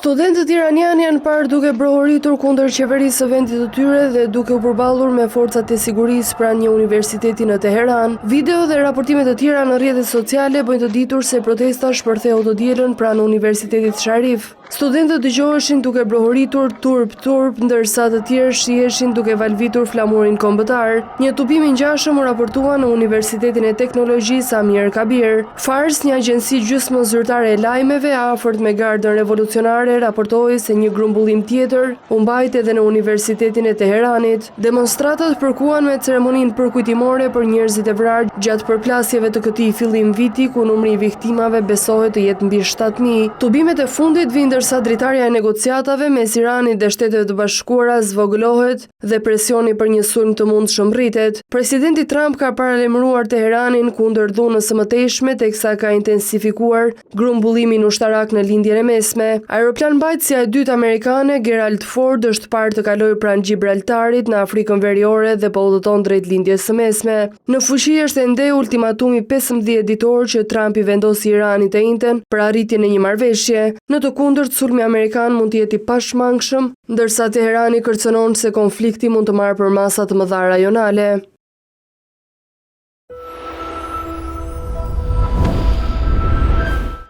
Studentët iranianë janë parë duke brohoritur kundër qeverisë së vendit të tyre dhe duke u përballur me forcat e sigurisë pranë një universiteti në Teheran. Video dhe raportime të tjera në rrjetet sociale bëjnë të ditur se protesta shpërtheu të dielën pranë Universitetit Sharif. Studentët dëgjoheshin duke brohoritur turp, ndërsa të tjerë shiheshin duke valvitur flamurin kombëtar. Një tupim i ngjashëm u raportua në Universitetin e Teknologjisë Amir Kabir. Fars, një agjenci gjysmë zyrtare e lajmeve afërt me gardën revolucionare, raportoi se një grumbullim tjetër u mbajt edhe në Universitetin e Teheranit. Demonstratët përkuan me ceremoninë përkujtimore për njerëzit e vrarë gjatë përplasjeve të këtij fillim viti, ku numri i viktimave besohet të jetë mbi 7.000. Tubimet e fundit vinë ndërsa dritarja e negociatave mes Iranit dhe Shteteve të Bashkuara zvogëlohet dhe presioni për një sulm të mundshëm rritet. Presidenti Trump ka paralajmëruar Teheranin kundër dhunës së mëtejshme, teksa ka intensifikuar grumbullimin ushtarak në lindjen e mesme. Aeroplan mbajtësja e dytë amerikane Gerald Ford është parë të kalojë pranë Gibraltarit në Afrikën Veriore dhe po udhëton drejt lindjes së mesme. Në fuqi është ende ultimatumi 15 ditor që Trump i vendosi Iranit të njëjtën për arritjen e një marrëveshje. Në të kundërt, sulmi amerikan mund të jetë i pashmangshëm, ndërsa Teherani kërcënon se konflikti mund të marrë përmasa të mëdha rajonale.